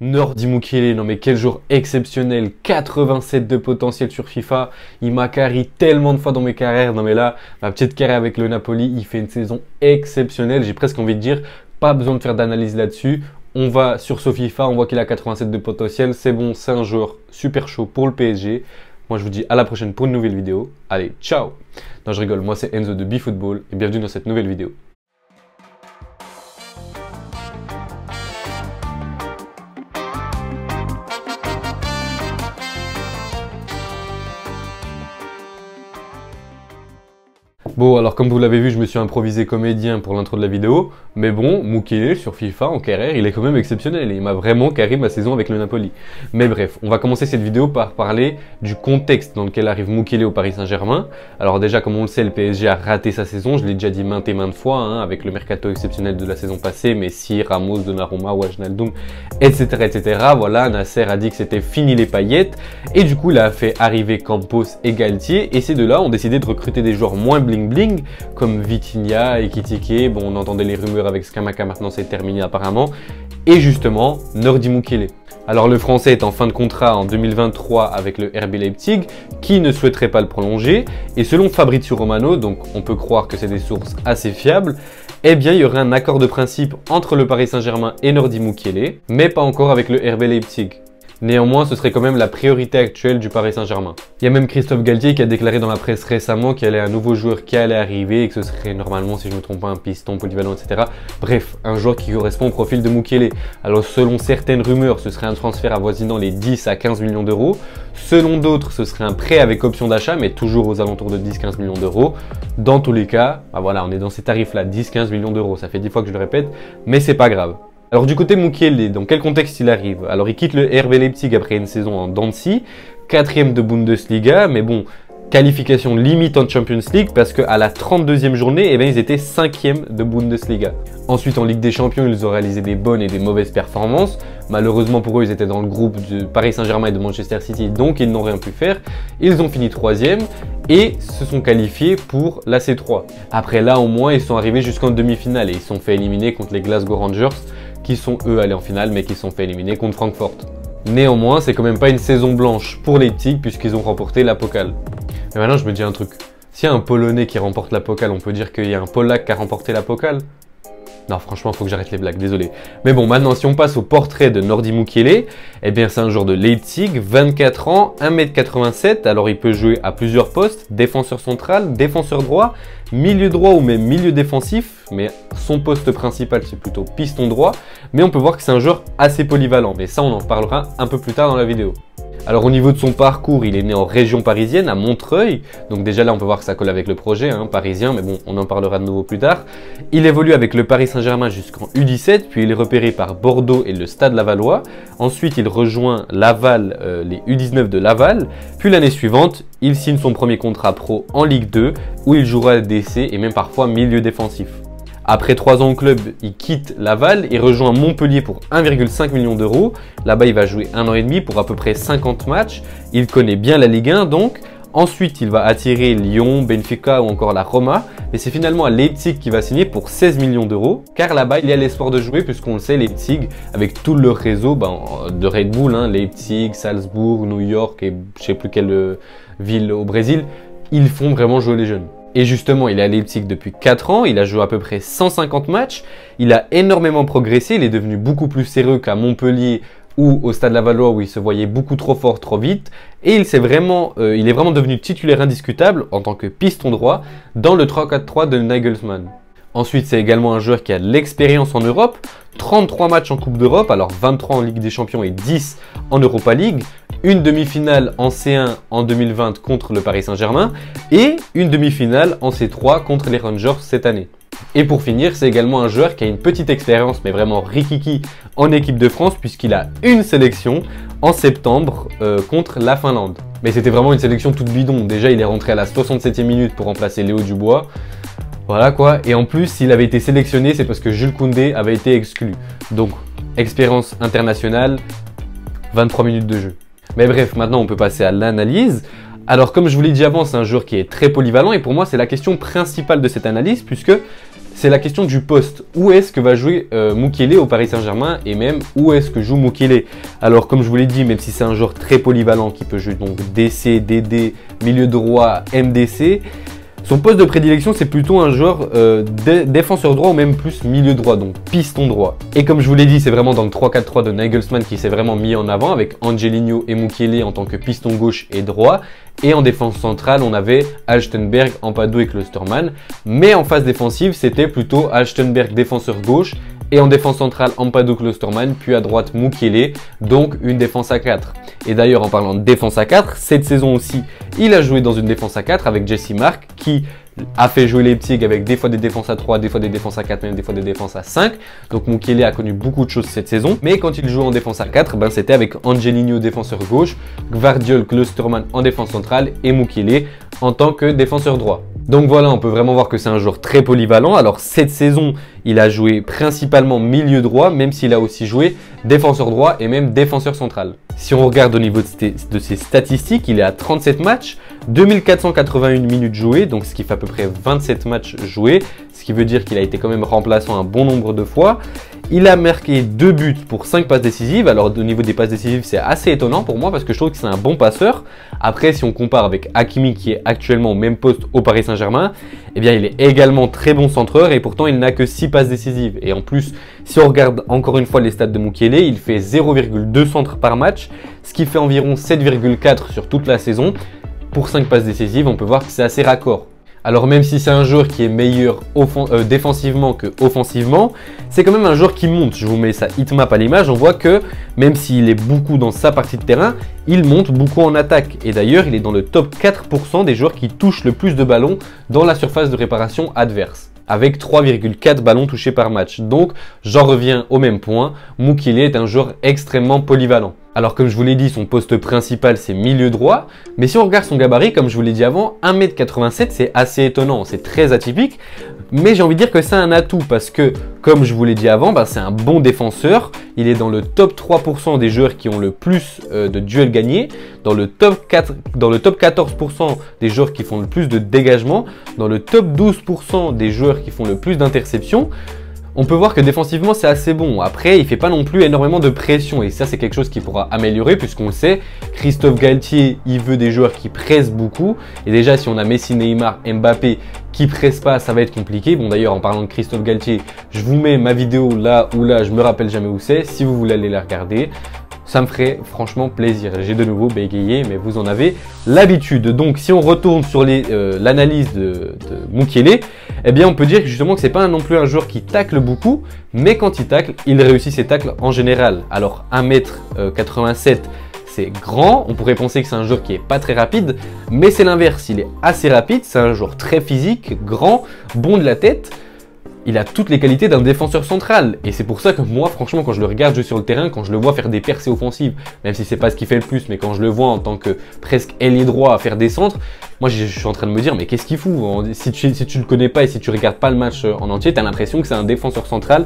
Nordi Mukiele, non mais quel jour exceptionnel, 87 de potentiel sur FIFA, il m'a carry tellement de fois dans mes carrières, non mais là, ma petite carrière avec le Napoli, il fait une saison exceptionnelle, j'ai presque envie de dire, pas besoin de faire d'analyse là-dessus, on va sur ce FIFA, on voit qu'il a 87 de potentiel, c'est bon, c'est un joueur super chaud pour le PSG. Moi je vous dis à la prochaine pour une nouvelle vidéo, allez, ciao. Non je rigole, moi c'est Enzo de BeFootball et bienvenue dans cette nouvelle vidéo. Bon, alors comme vous l'avez vu, je me suis improvisé comédien pour l'intro de la vidéo, mais bon, Mukiele sur FIFA en carrière, il est quand même exceptionnel et il m'a vraiment carré ma saison avec le Napoli. Mais bref, on va commencer cette vidéo par parler du contexte dans lequel arrive Mukiele au Paris Saint-Germain. Alors déjà, comme on le sait, le PSG a raté sa saison, je l'ai déjà dit maintes et maintes fois, hein, avec le mercato exceptionnel de la saison passée, Messi, Ramos, Donnarumma, Wijnaldum, etc., etc. Voilà, Nasser a dit que c'était fini les paillettes, et du coup, il a fait arriver Campos et Galtier, et ces deux-là ont décidé de recruter des joueurs moins bling comme Vitinha et Ekitike. Bon, on entendait les rumeurs avec Scamacca, maintenant c'est terminé apparemment. Et justement, Nordi Mukiele. Alors le français est en fin de contrat en 2023 avec le RB Leipzig, qui ne souhaiterait pas le prolonger. Et selon Fabrizio Romano, donc on peut croire que c'est des sources assez fiables, eh bien il y aurait un accord de principe entre le Paris Saint-Germain et Nordi Mukiele, mais pas encore avec le RB Leipzig. Néanmoins, ce serait quand même la priorité actuelle du Paris Saint-Germain. Il y a même Christophe Galtier qui a déclaré dans la presse récemment qu'il y avait un nouveau joueur qui allait arriver et que ce serait normalement, si je ne me trompe pas, un piston polyvalent, etc. Bref, un joueur qui correspond au profil de Mukiele. Alors selon certaines rumeurs, ce serait un transfert avoisinant les 10 à 15 millions d'euros. Selon d'autres, ce serait un prêt avec option d'achat, mais toujours aux alentours de 10-15 millions d'euros. Dans tous les cas, bah voilà, on est dans ces tarifs-là, 10-15 millions d'euros. Ça fait 10 fois que je le répète, mais c'est pas grave. Alors du côté Mukiele, dans quel contexte il arrive? Alors il quitte le RB Leipzig après une saison en dents de scie, 4e de Bundesliga, mais bon, qualification limite en Champions League parce qu'à la 32e journée, eh bien, ils étaient 5e de Bundesliga. Ensuite en Ligue des Champions, ils ont réalisé des bonnes et des mauvaises performances. Malheureusement pour eux, ils étaient dans le groupe de Paris Saint-Germain et de Manchester City, donc ils n'ont rien pu faire. Ils ont fini 3e et se sont qualifiés pour la C3. Après là, au moins, ils sont arrivés jusqu'en demi-finale et ils sont fait éliminer contre les Glasgow Rangers, qui sont eux allés en finale mais qui sont fait éliminer contre Francfort. Néanmoins, c'est quand même pas une saison blanche pour Leipzig puisqu'ils ont remporté la Pokal. Mais maintenant, je me dis un truc. S'il y a un Polonais qui remporte la Pokal, on peut dire qu'il y a un Polac qui a remporté la Pokal? Non, franchement, il faut que j'arrête les blagues, désolé. Mais bon, maintenant, si on passe au portrait de Nordi Mukiele, eh bien, c'est un joueur de Leipzig, 24 ans, 1m87. Alors, il peut jouer à plusieurs postes, défenseur central, défenseur droit, milieu droit ou même milieu défensif. Mais son poste principal, c'est plutôt piston droit. Mais on peut voir que c'est un joueur assez polyvalent. Mais ça, on en parlera un peu plus tard dans la vidéo. Alors au niveau de son parcours, il est né en région parisienne, à Montreuil. Donc déjà là, on peut voir que ça colle avec le projet parisien, mais bon, on en parlera de nouveau plus tard. Il évolue avec le Paris Saint-Germain jusqu'en U17, puis il est repéré par Bordeaux et le Stade Lavallois. Ensuite, il rejoint Laval, les U19 de Laval. Puis l'année suivante, il signe son premier contrat pro en Ligue 2, où il jouera DC et même parfois milieu défensif. Après 3 ans au club, il quitte Laval et rejoint Montpellier pour 1,5 million d'euros. Là-bas, il va jouer 1 an et demi pour à peu près 50 matchs. Il connaît bien la Ligue 1 donc. Ensuite, il va attirer Lyon, Benfica ou encore la Roma. Mais c'est finalement à Leipzig qu'il va signer pour 16 millions d'euros. Car là-bas, il y a l'espoir de jouer puisqu'on le sait, Leipzig, avec tout leur réseau de Red Bull, Leipzig, Salzbourg, New York et je ne sais plus quelle ville au Brésil, ils font vraiment jouer les jeunes. Et justement, il est à Leipzig depuis 4 ans, il a joué à peu près 150 matchs, il a énormément progressé, il est devenu beaucoup plus sérieux qu'à Montpellier ou au Stade Lavallois où il se voyait beaucoup trop fort, trop vite. Et il est vraiment devenu titulaire indiscutable en tant que piston droit dans le 3-4-3 de Nagelsmann. Ensuite, c'est également un joueur qui a de l'expérience en Europe, 33 matchs en Coupe d'Europe, alors 23 en Ligue des Champions et 10 en Europa League, une demi-finale en C1 en 2020 contre le Paris Saint-Germain et une demi-finale en C3 contre les Rangers cette année. Et pour finir, c'est également un joueur qui a une petite expérience, mais vraiment rikiki en équipe de France puisqu'il a une sélection en septembre contre la Finlande. Mais c'était vraiment une sélection toute bidon. Déjà, il est rentré à la 67e minute pour remplacer Léo Dubois. Voilà quoi, et en plus, s'il avait été sélectionné, c'est parce que Jules Koundé avait été exclu. Donc, expérience internationale, 23 minutes de jeu. Mais bref, maintenant on peut passer à l'analyse. Alors comme je vous l'ai dit avant, c'est un joueur qui est très polyvalent et pour moi c'est la question principale de cette analyse puisque c'est la question du poste. Où est-ce que va jouer Mukiele au Paris Saint-Germain et même où est-ce que joue Mukiele? Alors comme je vous l'ai dit, même si c'est un joueur très polyvalent qui peut jouer donc DC, DD, milieu droit, MDC, son poste de prédilection c'est plutôt un joueur défenseur droit ou même plus milieu droit, donc piston droit. Et comme je vous l'ai dit, c'est vraiment dans le 3-4-3 de Nagelsmann qui s'est vraiment mis en avant avec Angelino et Mukiele en tant que piston gauche et droit. Et en défense centrale, on avait Halstenberg, Ampadu et Klostermann. Mais en phase défensive, c'était plutôt Halstenberg défenseur gauche et en défense centrale, Ampadu, Klostermann, puis à droite, Mukiele, donc une défense à 4. Et d'ailleurs, en parlant de défense à 4, cette saison aussi, il a joué dans une défense à 4 avec Jesse Mark qui a fait jouer Leipzig avec des fois des défenses à 3, des fois des défenses à 4, même des fois des défenses à 5. Donc Mukiele a connu beaucoup de choses cette saison. Mais quand il jouait en défense à 4, ben c'était avec Angelino défenseur gauche, Gvardiol, Klostermann en défense centrale et Mukiele en tant que défenseur droit. Donc voilà, on peut vraiment voir que c'est un joueur très polyvalent. Alors cette saison, il a joué principalement milieu droit, même s'il a aussi joué défenseur droit et même défenseur central. Si on regarde au niveau de ses statistiques, il est à 37 matchs, 2481 minutes jouées, donc ce qui fait à peu près 27 matchs joués, ce qui veut dire qu'il a été quand même remplaçant un bon nombre de fois. Il a marqué 2 buts pour 5 passes décisives. Alors au niveau des passes décisives, c'est assez étonnant pour moi parce que je trouve que c'est un bon passeur. Après, si on compare avec Hakimi qui est actuellement au même poste au Paris Saint-Germain, eh bien il est également très bon centreur et pourtant il n'a que 6 passes décisives. Et en plus, si on regarde encore une fois les stats de Mukiele, il fait 0,2 centres par match, ce qui fait environ 7,4 sur toute la saison. Pour 5 passes décisives, on peut voir que c'est assez raccord. Alors même si c'est un joueur qui est meilleur défensivement que offensivement, c'est quand même un joueur qui monte. Je vous mets sa heatmap à l'image, on voit que même s'il est beaucoup dans sa partie de terrain, il monte beaucoup en attaque. Et d'ailleurs, il est dans le top 4% des joueurs qui touchent le plus de ballons dans la surface de réparation adverse, avec 3,4 ballons touchés par match. Donc, j'en reviens au même point, Mukiele est un joueur extrêmement polyvalent. Alors comme je vous l'ai dit, son poste principal c'est milieu droit, mais si on regarde son gabarit, comme je vous l'ai dit avant, 1m87 c'est assez étonnant, c'est très atypique, mais j'ai envie de dire que c'est un atout parce que, comme je vous l'ai dit avant, c'est un bon défenseur, il est dans le top 3% des joueurs qui ont le plus de duels gagnés, dans le top 14% des joueurs qui font le plus de dégagement, dans le top 12% des joueurs qui font le plus d'interceptions. On peut voir que défensivement c'est assez bon. Après, il ne fait pas non plus énormément de pression et ça c'est quelque chose qu'il pourra améliorer puisqu'on le sait, Christophe Galtier il veut des joueurs qui pressent beaucoup et déjà si on a Messi, Neymar, Mbappé qui pressent pas, ça va être compliqué. Bon d'ailleurs en parlant de Christophe Galtier, je vous mets ma vidéo là ou là, je me rappelle jamais où c'est, si vous voulez aller la regarder. Ça me ferait franchement plaisir. J'ai de nouveau bégayé, mais vous en avez l'habitude. Donc, si on retourne sur l'analyse de Mukiele, eh bien, on peut dire justement que c'est pas non plus un joueur qui tacle beaucoup, mais quand il tacle, il réussit ses tacles en général. Alors, 1m87, c'est grand. On pourrait penser que c'est un joueur qui est pas très rapide, mais c'est l'inverse. Il est assez rapide. C'est un joueur très physique, grand, bon de la tête. Il a toutes les qualités d'un défenseur central et c'est pour ça que moi franchement quand je le regarde jouer sur le terrain, quand je le vois faire des percées offensives, même si c'est pas ce qu'il fait le plus, mais quand je le vois en tant que presque ailier droit à faire des centres, moi je suis en train de me dire mais qu'est-ce qu'il fout? Si tu le connais pas et si tu regardes pas le match en entier, tu as l'impression que c'est un défenseur central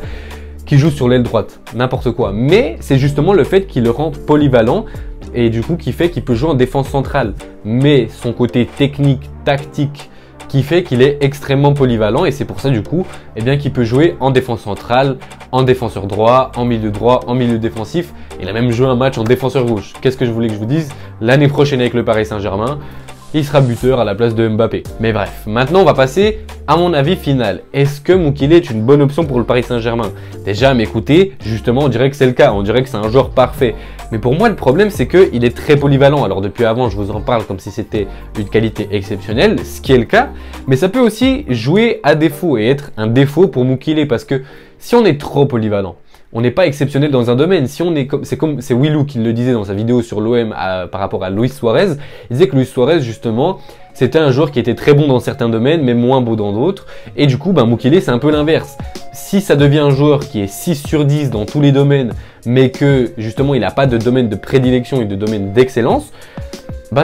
qui joue sur l'aile droite, n'importe quoi. Mais c'est justement le fait qu'il le rend polyvalent et du coup qui fait qu'il peut jouer en défense centrale. Mais son côté technique, tactique, qui fait qu'il est extrêmement polyvalent et c'est pour ça du coup eh bien qu'il peut jouer en défense centrale, en défenseur droit, en milieu défensif. Il a même joué un match en défenseur gauche. Qu'est-ce que je voulais que je vous dise? L'année prochaine avec le Paris Saint-Germain, il sera buteur à la place de Mbappé. Mais bref, maintenant on va passer à mon avis final. Est-ce que Mukiele est une bonne option pour le Paris Saint-Germain? Déjà à m'écouter, justement on dirait que c'est le cas, on dirait que c'est un joueur parfait. Mais pour moi le problème c'est qu'il est très polyvalent. Alors depuis avant je vous en parle comme si c'était une qualité exceptionnelle, ce qui est le cas. Mais ça peut aussi jouer à défaut et être un défaut pour Mukiele parce que si on est trop polyvalent, on n'est pas exceptionnel dans un domaine. Si on est c'est Willou qui le disait dans sa vidéo sur l'OM par rapport à Luis Suarez. Il disait que Luis Suarez justement c'était un joueur qui était très bon dans certains domaines mais moins beau dans d'autres. Et du coup Mukiele c'est un peu l'inverse. Si ça devient un joueur qui est 6 sur 10 dans tous les domaines mais que justement il n'a pas de domaine de prédilection et de domaine d'excellence,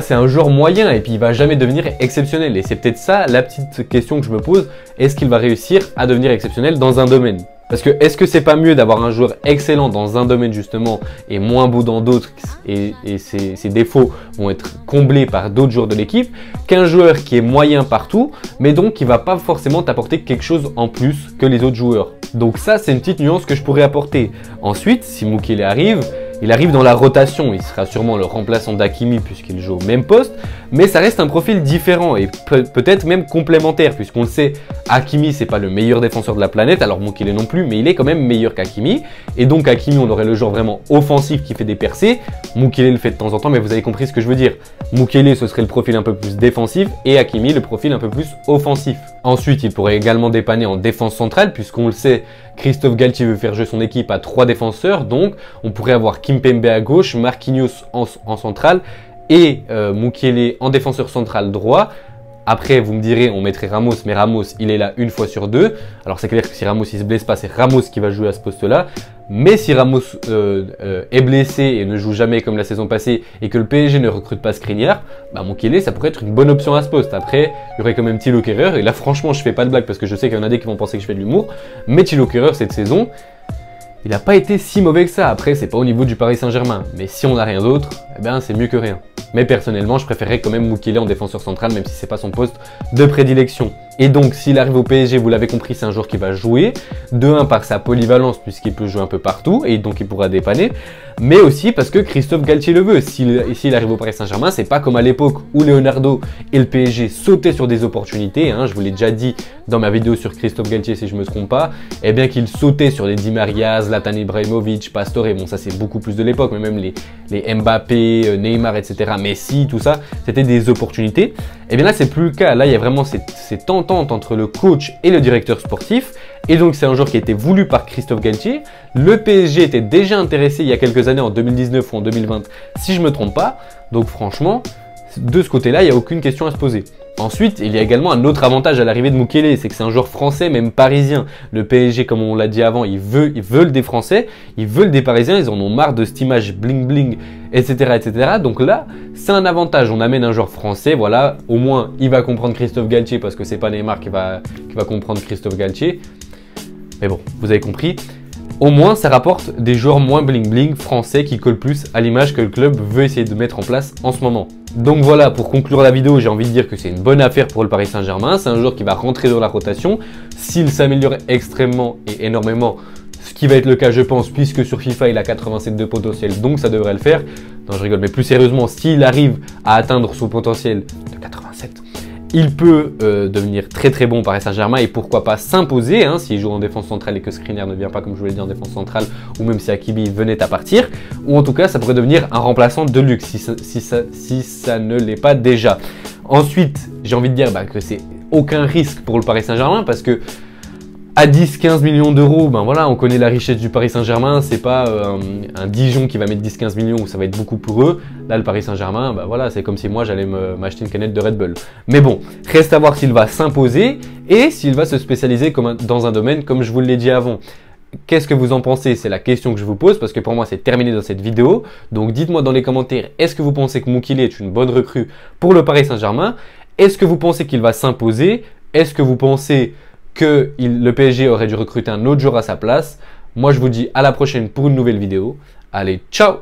c'est un joueur moyen et puis il va jamais devenir exceptionnel. Et c'est peut-être ça la petite question que je me pose. Est-ce qu'il va réussir à devenir exceptionnel dans un domaine? Parce que est-ce que c'est pas mieux d'avoir un joueur excellent dans un domaine justement et moins beau dans d'autres et ses défauts vont être comblés par d'autres joueurs de l'équipe qu'un joueur qui est moyen partout mais donc qui va pas forcément t'apporter quelque chose en plus que les autres joueurs. Donc ça c'est une petite nuance que je pourrais apporter. Ensuite, si Mukiele arrive, il arrive dans la rotation, il sera sûrement le remplaçant d'Hakimi puisqu'il joue au même poste, mais ça reste un profil différent et peut-être même complémentaire puisqu'on le sait, Hakimi c'est pas le meilleur défenseur de la planète, alors Mukiele non plus, mais il est quand même meilleur qu'Hakimi et donc Hakimi on aurait le genre vraiment offensif qui fait des percées, Mukiele le fait de temps en temps mais vous avez compris ce que je veux dire. Mukiele ce serait le profil un peu plus défensif et Hakimi le profil un peu plus offensif. Ensuite il pourrait également dépanner en défense centrale puisqu'on le sait, Christophe Galtier veut faire jouer son équipe à 3 défenseurs, donc on pourrait avoir Kimpembe à gauche, Marquinhos en centrale et Mukiele en défenseur central droit. Après, vous me direz, on mettrait Ramos, mais Ramos, il est là une fois sur deux. Alors, c'est clair que si Ramos il se blesse pas, c'est Ramos qui va jouer à ce poste-là. Mais si Ramos est blessé et ne joue jamais comme la saison passée et que le PSG ne recrute pas Skriniar, bah Mukiele, ça pourrait être une bonne option à ce poste. Après, il y aurait quand même Thilo Kehrer. Et là, franchement, je fais pas de blague parce que je sais qu'il y en a des qui vont penser que je fais de l'humour. Mais Thilo Kehrer, cette saison, il n'a pas été si mauvais que ça. Après, c'est pas au niveau du Paris Saint-Germain. Mais si on n'a rien d'autre, eh ben, c'est mieux que rien. Mais personnellement, je préférerais quand même Mukiele en défenseur central, même si c'est pas son poste de prédilection. Et donc, s'il arrive au PSG, vous l'avez compris, c'est un joueur qui va jouer. De 1 par sa polyvalence, puisqu'il peut jouer un peu partout, et donc il pourra dépanner. Mais aussi parce que Christophe Galtier le veut. S'il arrive au Paris Saint-Germain, c'est pas comme à l'époque où Leonardo et le PSG sautaient sur des opportunités. Hein, je vous l'ai déjà dit dans ma vidéo sur Christophe Galtier, si je me trompe pas. Eh bien qu'il sautait sur des Di Maria, Zlatan Ibrahimovic, Pastore. Bon, ça c'est beaucoup plus de l'époque, mais même les Mbappé, Neymar, etc. Messi, tout ça, c'était des opportunités. Et bien là, c'est plus le cas. Là, il y a vraiment cette entente entre le coach et le directeur sportif. Et donc, c'est un joueur qui a été voulu par Christophe Galtier. Le PSG était déjà intéressé il y a quelques années, en 2019 ou en 2020, si je ne me trompe pas. Donc, franchement, de ce côté-là, il n'y a aucune question à se poser. Ensuite, il y a également un autre avantage à l'arrivée de Mukiele, c'est que c'est un joueur français, même parisien. Le PSG, comme on l'a dit avant, ils veulent des Français, ils veulent des Parisiens, ils en ont marre de cette image bling bling, etc., etc. Donc là, c'est un avantage. On amène un joueur français, voilà, au moins il va comprendre Christophe Galtier parce que c'est pas Neymar qui va comprendre Christophe Galtier. Mais bon, vous avez compris. Au moins, ça rapporte des joueurs moins bling-bling français qui collent plus à l'image que le club veut essayer de mettre en place en ce moment. Donc voilà, pour conclure la vidéo, j'ai envie de dire que c'est une bonne affaire pour le Paris Saint-Germain. C'est un joueur qui va rentrer dans la rotation. S'il s'améliore extrêmement et énormément, ce qui va être le cas, je pense, puisque sur FIFA, il a 87 de potentiel, donc ça devrait le faire. Non, je rigole, mais plus sérieusement, s'il arrive à atteindre son potentiel de 87, il peut devenir très très bon Paris Saint-Germain et pourquoi pas s'imposer hein, s'il joue en défense centrale et que Skriniar ne vient pas comme je vous l'ai dit en défense centrale ou même si Hakimi venait à partir ou en tout cas ça pourrait devenir un remplaçant de luxe si ça ne l'est pas déjà. Ensuite j'ai envie de dire que c'est aucun risque pour le Paris Saint-Germain parce que à 10-15 millions d'euros, ben voilà, on connaît la richesse du Paris Saint-Germain, c'est pas un Dijon qui va mettre 10-15 millions où ça va être beaucoup pour eux. Là, le Paris Saint-Germain, ben voilà, c'est comme si moi j'allais m'acheter une canette de Red Bull. Mais bon, reste à voir s'il va s'imposer et s'il va se spécialiser dans un domaine comme je vous l'ai dit avant. Qu'est-ce que vous en pensez? C'est la question que je vous pose parce que pour moi c'est terminé dans cette vidéo. Donc dites-moi dans les commentaires, est-ce que vous pensez que Mukiele est une bonne recrue pour le Paris Saint-Germain? Est-ce que vous pensez qu'il va s'imposer? Est-ce que vous pensez que le PSG aurait dû recruter un autre joueur à sa place? Moi, je vous dis à la prochaine pour une nouvelle vidéo. Allez, ciao!